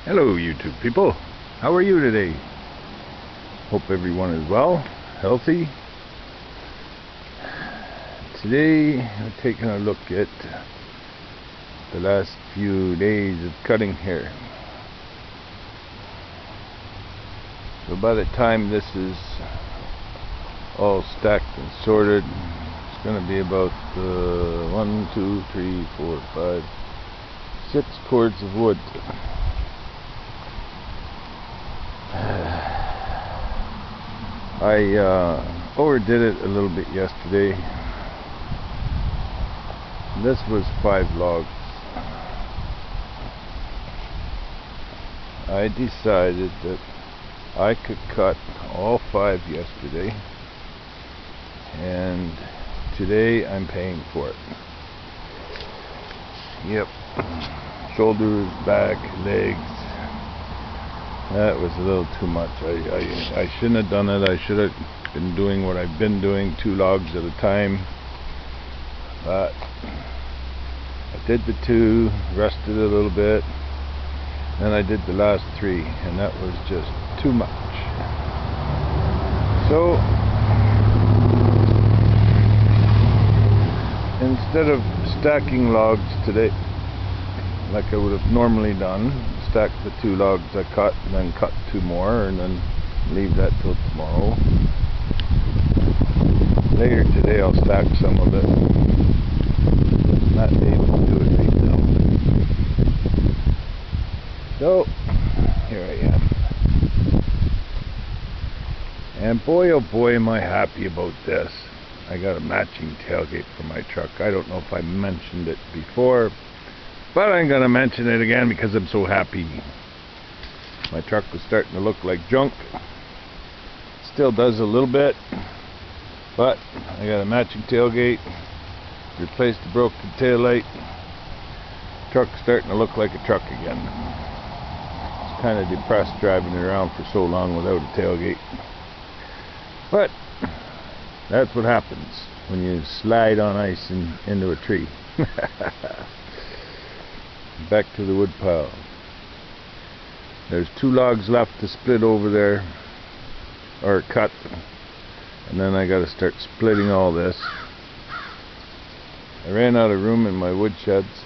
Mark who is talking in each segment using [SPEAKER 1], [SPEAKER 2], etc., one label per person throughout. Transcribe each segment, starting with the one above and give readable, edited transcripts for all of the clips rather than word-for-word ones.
[SPEAKER 1] Hello YouTube people, how are you today? Hope everyone is well, healthy. Today we're taking a look at the last few days of cutting here. So by the time this is all stacked and sorted, it's going to be about 1, 2, 3, 4, 5, 6 cords of wood. I overdid it a little bit yesterday. This was 5 logs. I decided that I could cut all 5 yesterday, and today I'm paying for it. Yep, shoulders, back, legs. That was a little too much. I shouldn't have done it. I should have been doing what I've been doing, 2 logs at a time. But I did the 2, rested a little bit, then I did the last 3, and that was just too much. So instead of stacking logs today like I would have normally done, stack the 2 logs I cut and then cut 2 more and then leave that till tomorrow. Later today I'll stack some of it. I'm not able to do it right now. So here I am. And boy oh boy am I happy about this. I got a matching tailgate for my truck. I don't know if I mentioned it before, but I'm going to mention it again because I'm so happy. My truck was starting to look like junk. Still does a little bit, but I got a matching tailgate, replaced the broken taillight. Truck's starting to look like a truck again. It's kind of depressed driving it around for so long without a tailgate. But that's what happens when you slide on ice into a tree. Back to the wood pile. There's 2 logs left to split over there, or cut, and then I got to start splitting all this. I ran out of room in my wood sheds,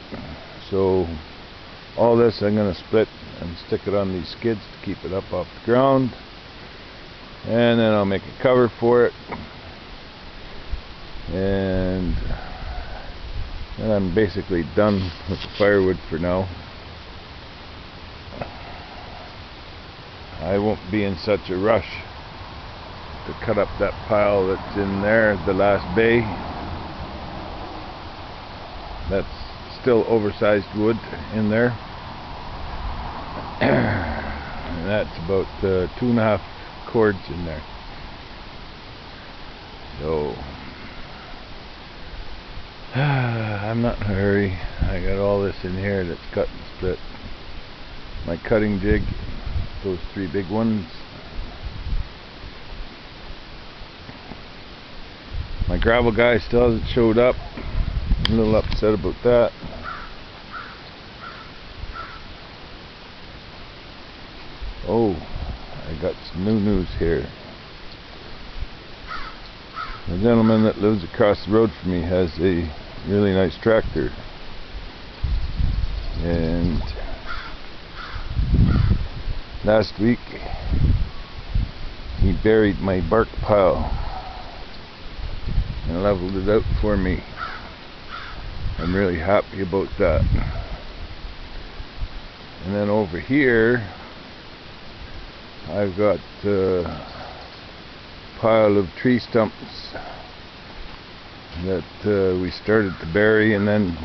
[SPEAKER 1] so all this I'm going to split and stick it on these skids to keep it up off the ground, and then I'll make a cover for it, and I'm basically done with the firewood for now. I won't be in such a rush to cut up that pile that's in there, the last bay. That's still oversized wood in there. And that's about 2.5 cords in there. So I'm not in a hurry. I got all this in here that's cut and split. My cutting jig, those 3 big ones. My gravel guy still hasn't showed up. I'm a little upset about that. Oh, I got some new news here. The gentleman that lives across the road from me has a really nice tractor, and last week he buried my bark pile and leveled it out for me. I'm really happy about that. And then over here I've got a pile of tree stumps that we started to bury, and then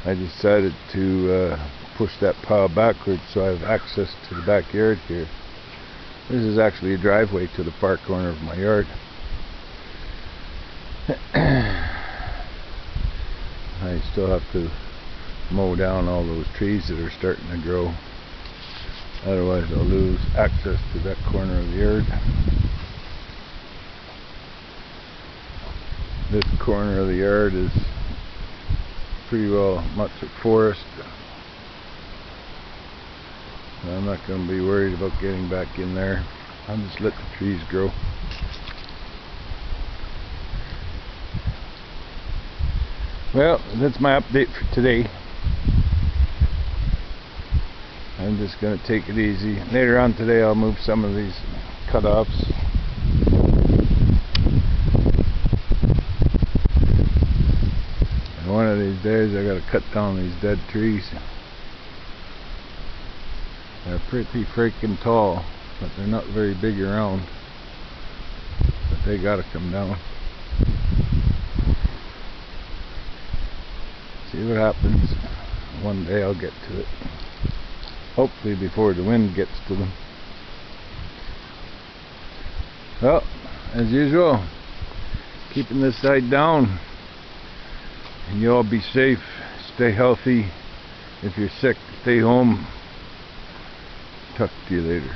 [SPEAKER 1] I decided to push that pile backwards so I have access to the backyard here. This is actually a driveway to the far corner of my yard. I still have to mow down all those trees that are starting to grow, otherwise I'll lose access to that corner of the yard. This corner of the yard is pretty well much a forest. I'm not going to be worried about getting back in there. I'll just let the trees grow. Well, that's my update for today. I'm just going to take it easy. Later on today I'll move some of these cut-offs. And one of these days I got to cut down these dead trees. They're pretty freaking tall, but they're not very big around. But they got to come down. See what happens. One day I'll get to it. Hopefully before the wind gets to them. Well, as usual, keeping this side down. And you all be safe. Stay healthy. If you're sick, stay home. Talk to you later.